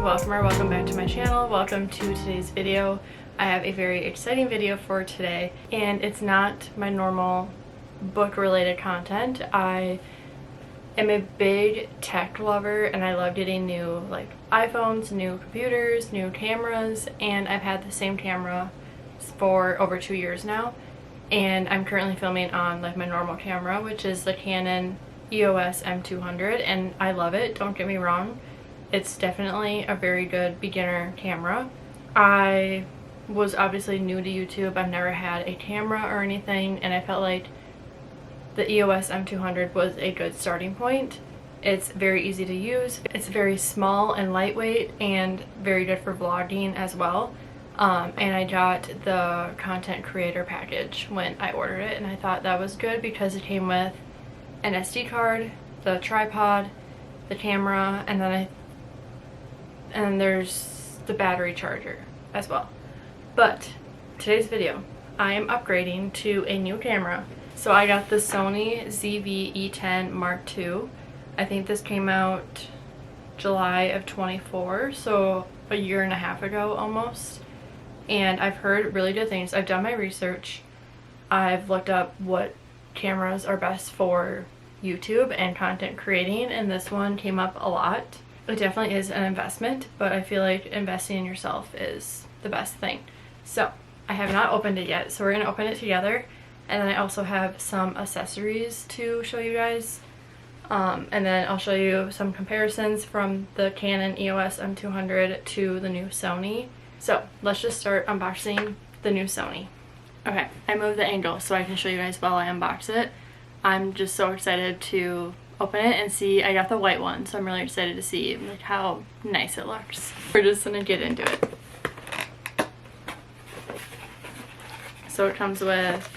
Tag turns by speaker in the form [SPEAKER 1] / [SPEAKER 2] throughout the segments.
[SPEAKER 1] welcome or welcome back to my channel. Welcome to today's video. I have a very exciting video for today, and it's not my normal book related content. I am a big tech lover and I love getting new iPhones, new computers, new cameras, and I've had the same camera for over 2 years now, and I'm currently filming on my normal camera, which is the Canon EOS M200, and I love it, don't get me wrong. It's definitely a very good beginner camera. I was obviously new to YouTube. I've never had a camera or anything, and I felt like the EOS M200 was a good starting point. It's very easy to use. It's very small and lightweight and very good for vlogging as well. And I got the content creator package when I ordered it, and I thought that was good because it came with an SD card, the tripod, the camera, and then there's the battery charger as well. But today's video, I am upgrading to a new camera. So I got the Sony zv-e10 Mark II. I think this came out July of 24, so a year and a half ago almost. And I've heard really good things. I've done my research. I've looked up what cameras are best for YouTube and content creating, and this one came up a lot. It definitely is an investment, but I feel like investing in yourself is the best thing. So I have not opened it yet, so we're gonna open it together, and then I also have some accessories to show you guys, and then I'll show you some comparisons from the Canon EOS M200 to the new Sony. So let's just start unboxing the new Sony. Okay, I moved the angle so I can show you guys while I unbox it. I'm just so excited to open it and see. I got the white one, so I'm really excited to see how nice it looks. We're just gonna get into it. So it comes with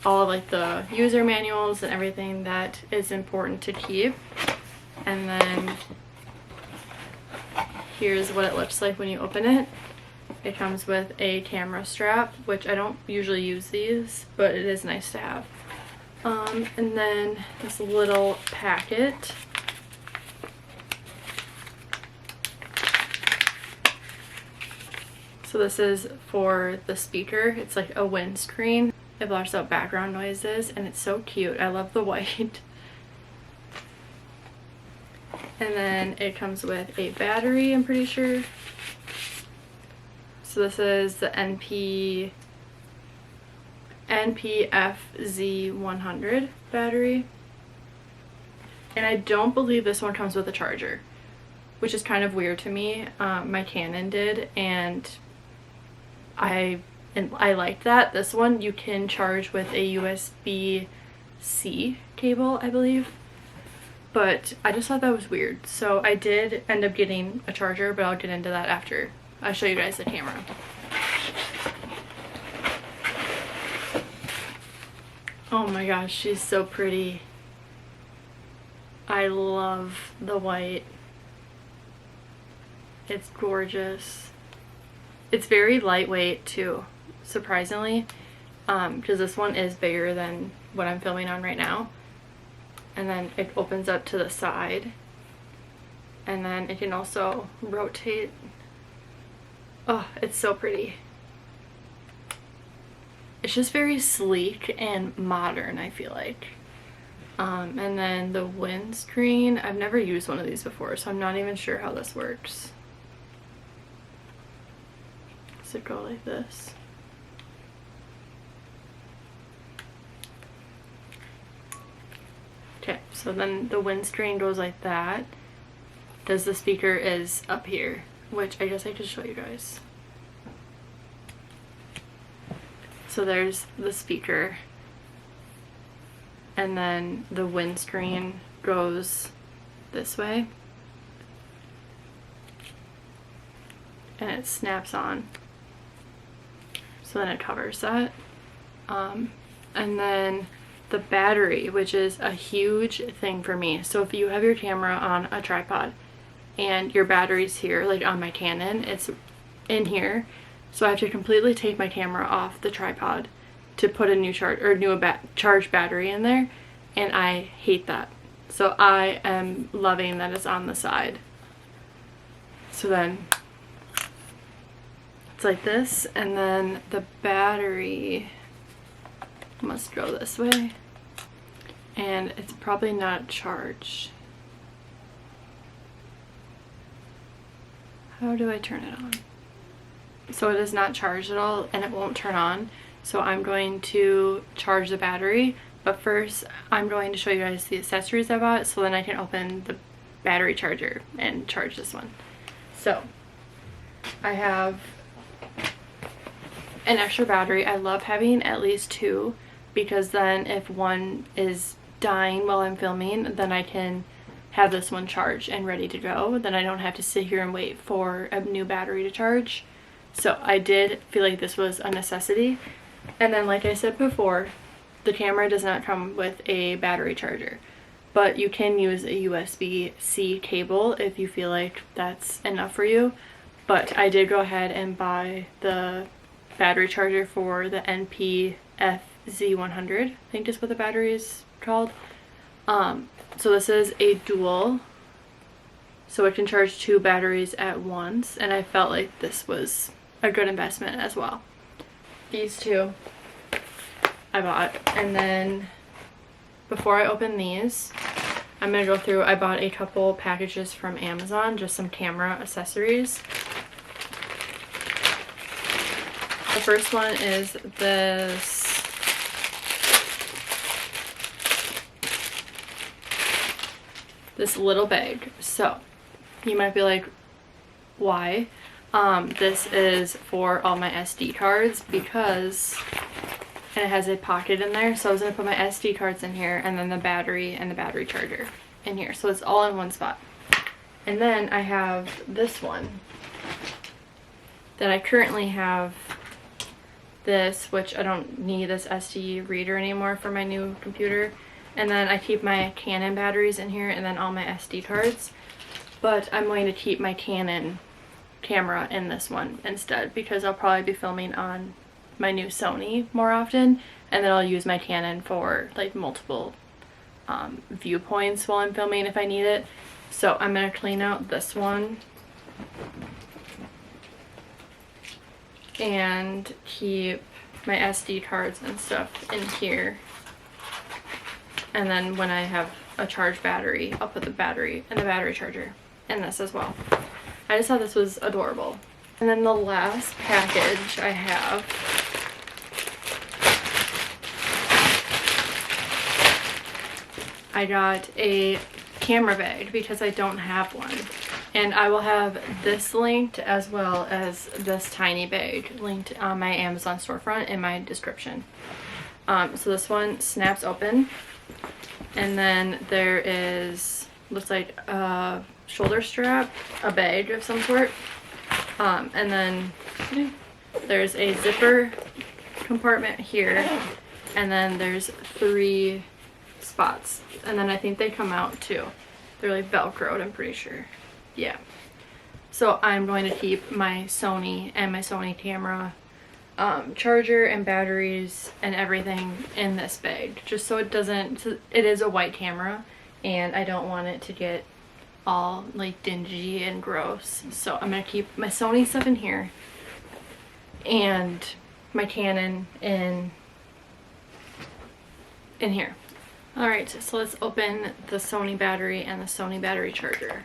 [SPEAKER 1] all of the user manuals and everything that is important to keep, and then here's what it looks like when you open it. It comes with a camera strap, which I don't usually use these, but it is nice to have. And then this little packet. So this is for the speaker. It's like a windscreen. It blocks out background noises, and it's so cute. I love the white. And then it comes with a battery, I'm pretty sure. So this is the NPF-zv-100 battery. And I don't believe this one comes with a charger, which is kind of weird to me. My Canon did, and I liked that. This one you can charge with a USB-C cable, I believe. But I just thought that was weird. So I did end up getting a charger, but I'll get into that after I show you guys the camera. Oh my gosh, she's so pretty. I love the white. It's gorgeous. It's very lightweight too, surprisingly, because this one is bigger than what I'm filming on right now. And then it opens up to the side, and then it can also rotate. Oh, it's so pretty. It's just very sleek and modern, I feel like. And then the windscreen, I've never used one of these before, so I'm not even sure how this works. Does it go like this? Okay, so then the windscreen goes like that. The speaker is up here, which I guess I could show you guys. So there's the speaker, and then the windscreen goes this way, and it snaps on. So then it covers that. And then the battery, which is a huge thing for me. So if you have your camera on a tripod and your battery's here, like on my Canon, it's in here. So I have to completely take my camera off the tripod to put a new charged battery in there, and I hate that. So I am loving that it's on the side. So then it's like this, and then the battery must go this way, and it's probably not charged. How do I turn it on? So it is not charged at all, and it won't turn on. So I'm going to charge the battery, but first I'm going to show you guys the accessories I bought so then I can open the battery charger and charge this one. So I have an extra battery. I love having at least two, because then if one is dying while I'm filming, then I can have this one charged and ready to go. Then I don't have to sit here and wait for a new battery to charge. So I did feel like this was a necessity. And then, like I said before, the camera does not come with a battery charger, but you can use a USB-C cable if you feel like that's enough for you. But I did go ahead and buy the battery charger for the zv-e10, I think is what the battery is called. So this is a dual, so it can charge two batteries at once, and I felt like this was a good investment as well. These two I bought, and then before I open these, I'm gonna go through, I bought a couple packages from Amazon, just some camera accessories. The first one is this little bag. So you might be like, why? This is for all my SD cards, because, and it has a pocket in there, so I was gonna put my SD cards in here, and then the battery and the battery charger in here, so it's all in one spot. And then I have this one that I currently have, this, which I don't need this SD reader anymore for my new computer. And then I keep my Canon batteries in here, and then all my SD cards. But I'm going to keep my Canon camera in this one instead, because I'll probably be filming on my new Sony more often, and then I'll use my Canon for like multiple viewpoints while I'm filming if I need it. So I'm going to clean out this one and keep my SD cards and stuff in here. And then when I have a charged battery, I'll put the battery and the battery charger in this as well. I just thought this was adorable. And then the last package I have I got a camera bag because I don't have one. And I will have this linked as well as this tiny bag linked on my Amazon storefront in my description. So this one snaps open, and then there is, looks like a shoulder strap, a bag of some sort, and then there's a zipper compartment here, and then there's 3 spots, and then I think they come out too. They're like velcroed, I'm pretty sure. Yeah. So I'm going to keep my Sony and my Sony camera charger and batteries and everything in this bag, just so it doesn't, it is a white camera and I don't want it to get all like dingy and gross. So I'm gonna keep my Sony stuff in here and my Canon in here. Alright, so let's open the Sony battery and the Sony battery charger.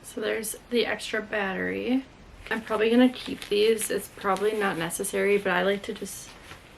[SPEAKER 1] So there's the extra battery. I'm probably gonna keep these. It's probably not necessary, but I like to just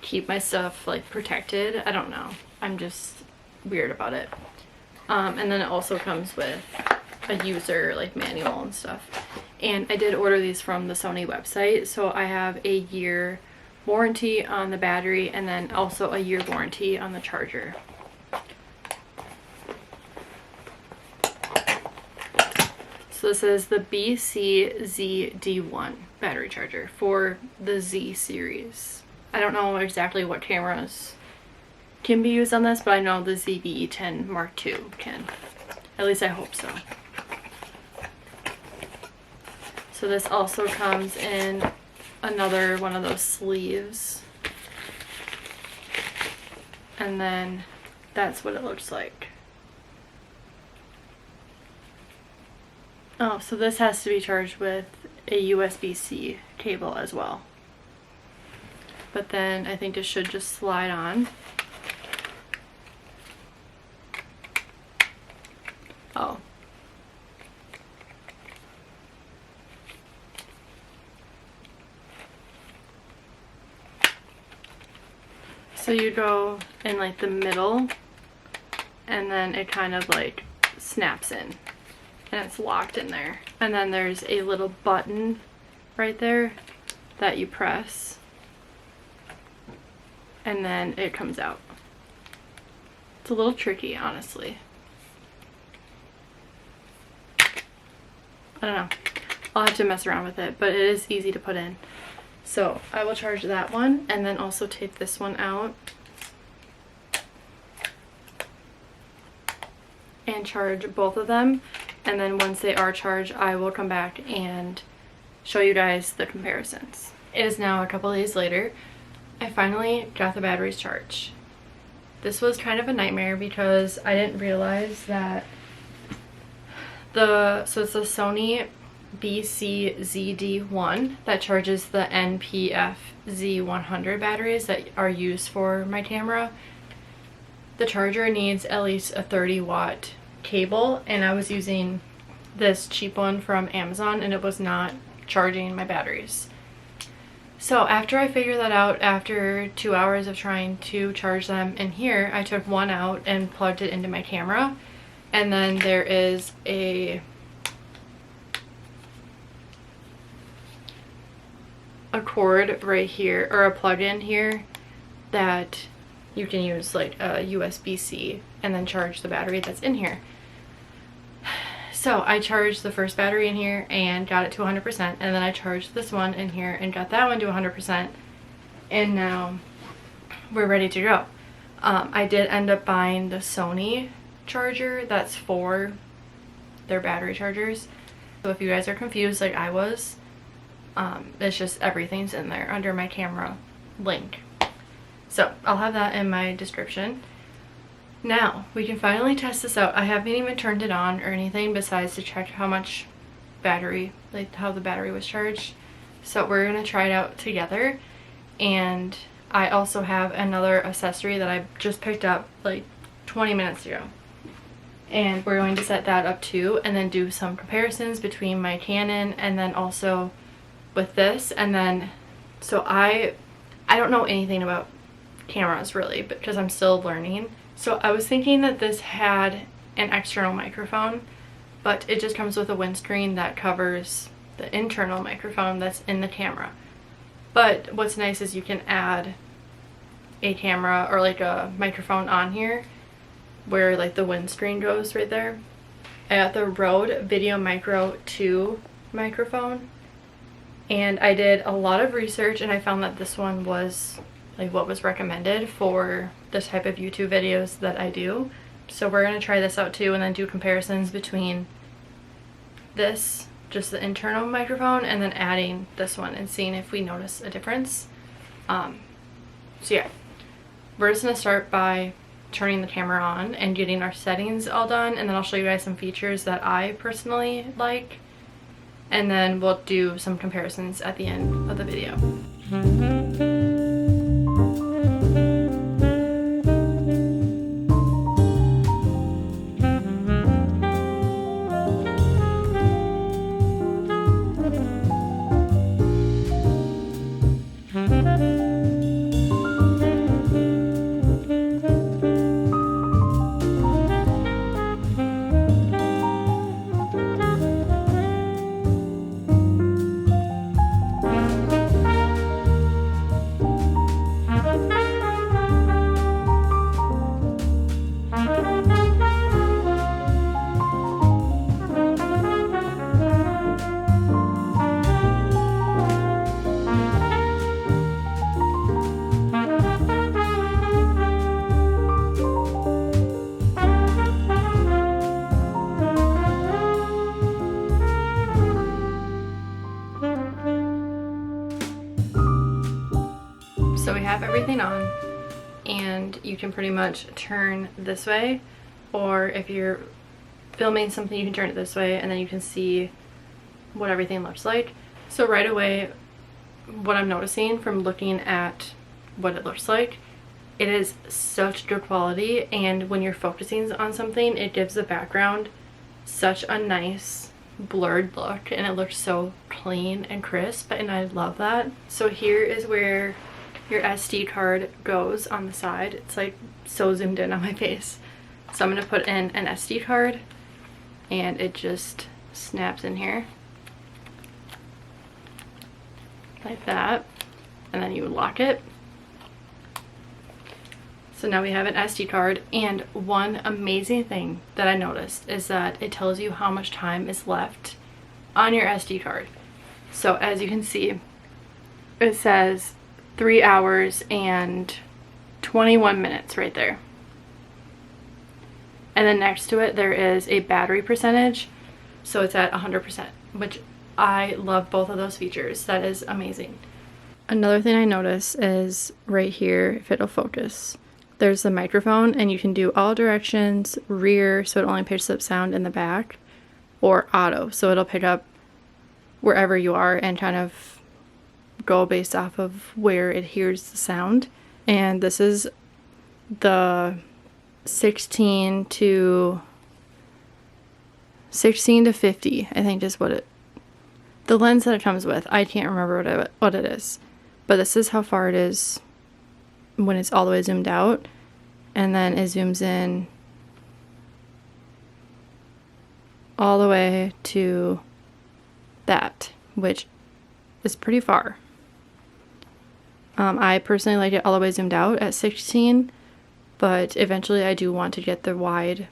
[SPEAKER 1] keep my stuff like protected. I don't know. I'm just weird about it. And then it also comes with a user like manual and stuff. And I did order these from the Sony website, so I have a year warranty on the battery and then also a year warranty on the charger. So this is the zv-e10 battery charger for the Z series. I don't know exactly what cameras can be used on this, but I know the zv-e10 Mark II can. At least I hope so. So this also comes in another one of those sleeves. And then that's what it looks like. Oh, so this has to be charged with a USB-C cable as well. But then I think it should just slide on. Oh. So you go in like the middle, and then it kind of like snaps in, and it's locked in there. And then there's a little button right there that you press, and then it comes out. It's a little tricky, honestly. I don't know. I'll have to mess around with it, but it is easy to put in. So I will charge that one, and then also take this one out and charge both of them. And then once they are charged, I will come back and show you guys the comparisons. It is now a couple days later. I finally got the batteries charged. This was kind of a nightmare because I didn't realize that so it's a Sony zv-e10 that charges the NPF Z100 batteries that are used for my camera. The charger needs at least a 30-watt cable, and I was using this cheap one from Amazon, and it was not charging my batteries. So after I figured that out, after 2 hours of trying to charge them in here, I took one out and plugged it into my camera. And then there is a cord right here, or a plug-in here, that you can use like a USB-C and then charge the battery that's in here. So I charged the first battery in here and got it to 100%, and then I charged this one in here and got that one to 100%, and now we're ready to go. I did end up buying the Sony charger that's for their battery chargers. So if you guys are confused like I was, it's just everything's in there under my camera link. So I'll have that in my description. Now we can finally test this out. I haven't even turned it on or anything besides to check how much battery, like how the battery was charged. So we're gonna try it out together. And I also have another accessory that I just picked up like 20 minutes ago. And we're going to set that up too, and then do some comparisons between my Canon and then also with this. And then, so I don't know anything about cameras really, because I'm still learning. So I was thinking that this had an external microphone, but it just comes with a windscreen that covers the internal microphone that's in the camera. But what's nice is you can add a camera or like a microphone on here where like the windscreen goes right there. I got the Rode Video Micro 2 microphone, and I did a lot of research and I found that this one was like what was recommended for the type of YouTube videos that I do. So we're gonna try this out too, and then do comparisons between this, just the internal microphone, and then adding this one and seeing if we notice a difference. So yeah, we're just gonna start by turning the camera on and getting our settings all done, and then I'll show you guys some features that I personally like, and then we'll do some comparisons at the end of the video. So we have everything on, and you can pretty much turn this way, or if you're filming something you can turn it this way and then you can see what everything looks like. So right away, what I'm noticing from looking at what it looks like, it is such good quality, and when you're focusing on something, it gives the background such a nice blurred look, and it looks so clean and crisp, and I love that. So here is where your SD card goes on the side. It's like so zoomed in on my face. So I'm going to put in an SD card, and it just snaps in here like that, and then you lock it. So now we have an SD card, and one amazing thing that I noticed is that it tells you how much time is left on your SD card. So as you can see, it says 3 hours and 21 minutes right there. And then next to it there is a battery percentage, so it's at 100%, which I love both of those features. That is amazing. Another thing I notice is right here, if it'll focus, there's the microphone, and you can do all directions, rear, so it only picks up sound in the back, or auto, so it'll pick up wherever you are and kind of go based off of where it hears the sound. And this is the 16 to 50, I think is what it, the lens that it comes with. I can't remember what it is, but this is how far it is when it's all the way zoomed out, and then it zooms in all the way to that, which is pretty far. I personally like it all the way zoomed out at 16, but eventually I do want to get the wide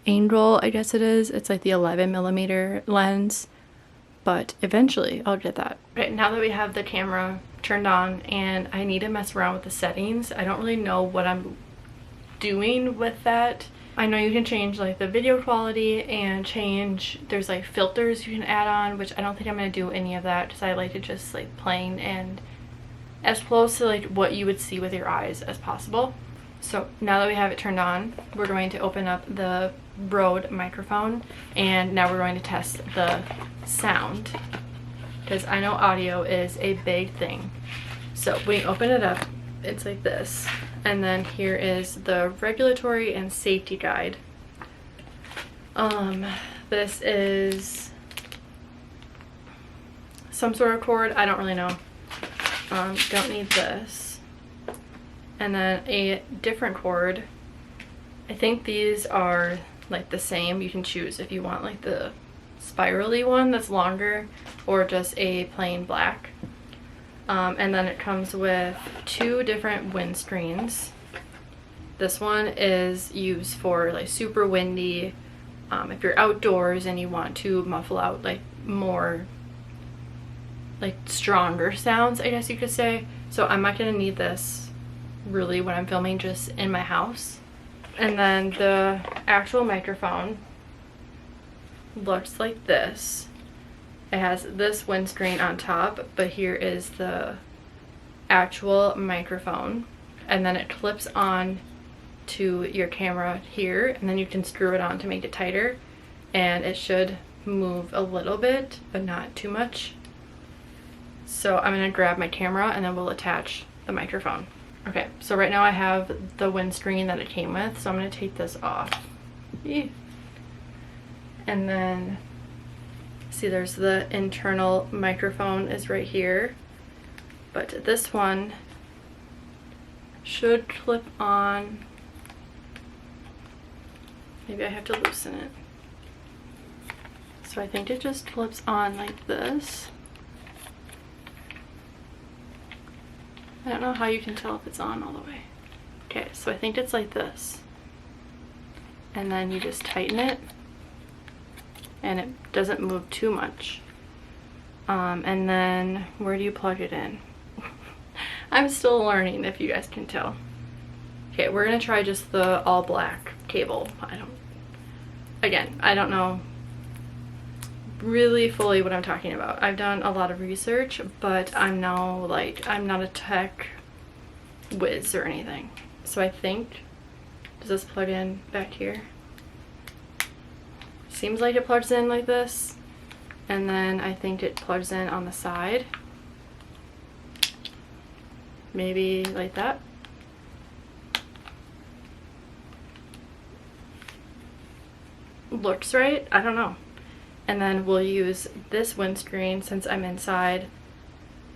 [SPEAKER 1] angle, I guess it is. It's like the 11mm lens, but eventually I'll get that. Okay, now that we have the camera turned on and I need to mess around with the settings, I don't really know what I'm doing with that. I know you can change like the video quality and change, there's like filters you can add on, which I don't think I'm going to do any of that because I like to just like plain and as close to like what you would see with your eyes as possible. So now that we have it turned on, we're going to open up the Rode microphone, and now we're going to test the sound, because I know audio is a big thing. So when you open it up, it's like this, and then here is the regulatory and safety guide. This is some sort of cord, I don't really know. Don't need this. And then a different cord. I think these are like the same. You can choose if you want like the spirally one that's longer or just a plain black. And then it comes with 2 different windscreens. This one is used for like super windy, if you're outdoors and you want to muffle out like more like stronger sounds, I guess you could say. So I'm not gonna need this really when I'm filming just in my house. And then the actual microphone looks like this. It has this windscreen on top, but here is the actual microphone, and then it clips on to your camera here, and then you can screw it on to make it tighter, and it should move a little bit but not too much. So I'm gonna grab my camera and then we'll attach the microphone. Okay, so right now I have the windscreen that it came with, so I'm gonna take this off. And then see, there's the internal microphone is right here, but this one should clip on. Maybe I have to loosen it. So I think it just clips on like this. I don't know how you can tell if it's on all the way. Okay, so I think it's like this. And then you just tighten it, and it doesn't move too much. And then where do you plug it in? I'm still learning, if you guys can tell. Okay, we're gonna try just the all black cable. I don't know really fully what I'm talking about. I've done a lot of research, but I'm not a tech whiz or anything. So I think, does this plug in back here? Seems like it plugs in like this, and then I think it plugs in on the side, maybe like that. Looks right, I don't know. And then we'll use this windscreen since I'm inside,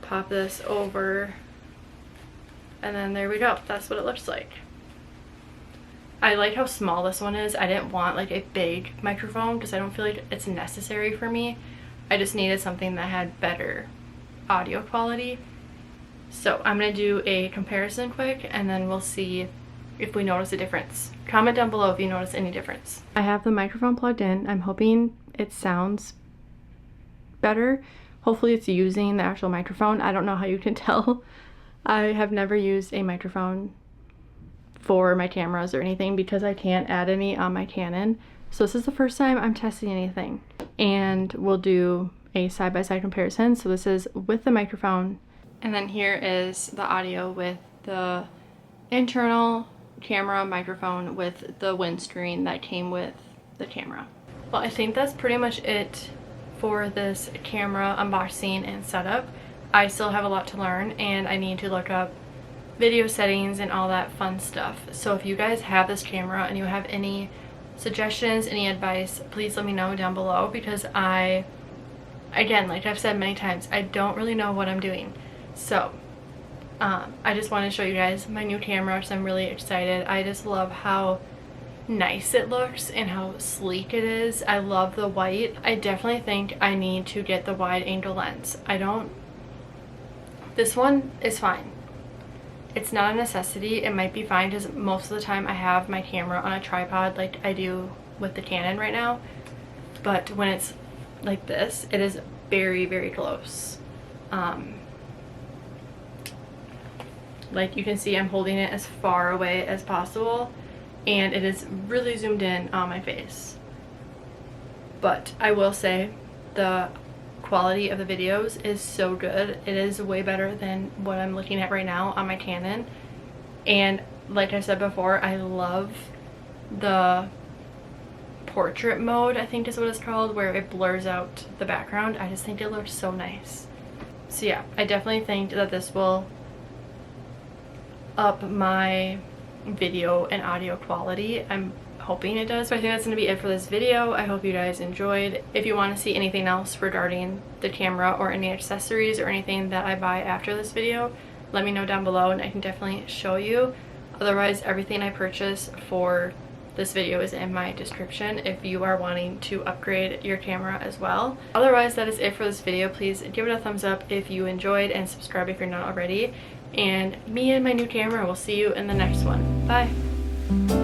[SPEAKER 1] pop this over, and then there we go. That's what it looks like. I like how small this one is. I didn't want like a big microphone because I don't feel like it's necessary for me. I just needed something that had better audio quality. So I'm gonna do a comparison quick, and then we'll see if we notice a difference. Comment down below if you notice any difference. I have the microphone plugged in. I'm hoping it sounds better. Hopefully it's using the actual microphone. I don't know how you can tell. I have never used a microphone for my cameras or anything because I can't add any on my Canon. So this is the first time I'm testing anything, and we'll do a side-by-side comparison. So this is with the microphone, and then here is the audio with the internal camera microphone with the windscreen that came with the camera. Well, I think that's pretty much it for this camera unboxing and setup. I still have a lot to learn, and I need to look up video settings and all that fun stuff. So if you guys have this camera and you have any suggestions, any advice, please let me know down below, because again, like I've said many times, I don't really know what I'm doing. So I just want to show you guys my new camera, so I'm really excited. I just love how nice it looks and how sleek it is. I love the white. I definitely think I need to get the wide angle lens. This one is fine. It's not a necessity. It might be fine because most of the time I have my camera on a tripod like I do with the Canon right now. But when it's like this, it is very, very close. Like you can see, I'm holding it as far away as possible, and it is really zoomed in on my face. But I will say the quality of the videos is so good. It is way better than what I'm looking at right now on my Canon. And like I said before, I love the portrait mode, I think is what it's called, where it blurs out the background. I just think it looks so nice. So yeah, I definitely think that this will up my video and audio quality. I'm hoping it does. So I think that's going to be it for this video. I hope you guys enjoyed. If you want to see anything else regarding the camera or any accessories or anything that I buy after this video, let me know down below and I can definitely show you. Otherwise, everything I purchase for this video is in my description if you are wanting to upgrade your camera as well. Otherwise, that is it for this video. Please give it a thumbs up if you enjoyed, and subscribe if you're not already. And me and my new camera will see you in the next one. Bye!